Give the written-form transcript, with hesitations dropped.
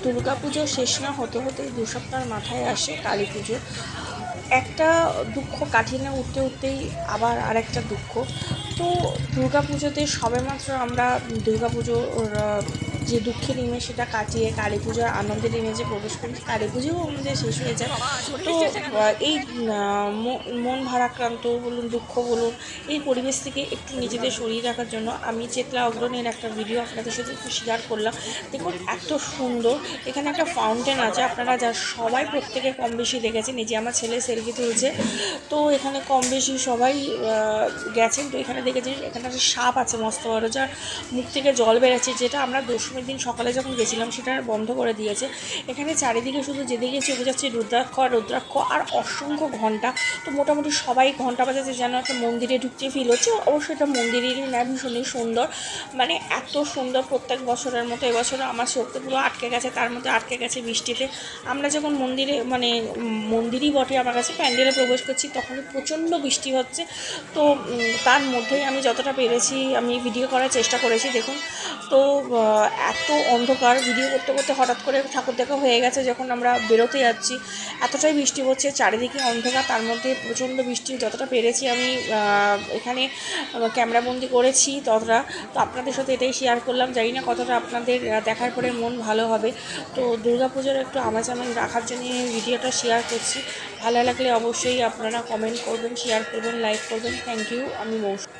দুর্গাপুজো শেষ না হতে হতেই 2 সপ্তাহের মাথায় আসে কালী পুজো। একটা দুঃখ কাটিয়ে উঠতে উঠতেই আবার আরেকটা দুঃখ। তো দুর্গাপুজোতে সবেমাত্র আমরা দুর্গাপুজোর যে দুঃখের ইমেজ সেটা কাটিয়ে কালী পুজোর আনন্দের ইমেজে প্রবেশ করি। কালী পুজোও আমাদের শেষ হয়ে যায়। তো এই মন ভারাক্রান্ত বলুন, দুঃখ বলুন, এই পরিবেশ থেকে একটু নিজেদের সরিয়ে রাখার জন্য আমি চেতলা অগ্রণীর একটা ভিডিও আপনাদের সাথে একটু শেয়ার করলাম। দেখুন এত সুন্দর, এখানে একটা ফাউন্টেন আছে, আপনারা যা সবাই প্রত্যেকে কম বেশি দেখেছেন। এই যে আমার ছেলে সেলফি তুলছে, তো এখানে কম বেশি সবাই গেছেন। তো এখানে দেখেছি এখানে একটা সাপ আছে মস্ত বড়, যার মুখ থেকে জল বেরোচ্ছে, যেটা আমরা দশমীর দিন সকালে যখন গেছিলাম সেটা বন্ধ করে দিয়েছে। এখানে চারিদিকে শুধু যেদিকে চোখে যাচ্ছে রুদ্রাক্ষ আর অসংখ্য ঘন্টা। তো মোটামুটি সবাই ঘন্টা বাজাচ্ছে, যেন একটা মন্দিরে ঢুকতে ফিল হচ্ছে। অবশ্যই এটা মন্দিরেরই না, ভীষণই সুন্দর, মানে এত সুন্দর। প্রত্যেক বছরের মতো এবছরও আমার চোখে পুরো আটকে গেছে, তার মধ্যে আটকে গেছে বৃষ্টিতে। আমরা যখন মন্দিরে, মানে মন্দিরই বটে আমার কাছে, প্যান্ডেলে প্রবেশ করছি তখন প্রচণ্ড বৃষ্টি হচ্ছে। তো তার মধ্যেই আমি যতটা পেরেছি আমি ভিডিও করার চেষ্টা করেছি। দেখুন তো এত অন্ধকার, ভিডিও করতে করতে হঠাৎ করে ঠাকুর দেখা হয়ে গেছে যখন আমরা বেরোতে যাচ্ছি। এতটাই বৃষ্টি হচ্ছে, চারিদিকে অন্ধকার, তার মধ্যে প্রচণ্ড বৃষ্টি। যতটা পেরেছি আমি এখানে ক্যামেরাবন্দি করেছি ততটা। তো আপনাদের সাথে এটাই শেয়ার করলাম, জানি না কতটা আপনাদের দেখার পরে মন ভালো হবে। তো দুর্গাপুজোর একটু আমেজ রাখার জন্য ভিডিওটা শেয়ার করছি। ভালো লাগলে অবশ্যই আপনারা কমেন্ট করবেন, শেয়ার করবেন, লাইক করবেন। Thank you. আমি মৌসুমী।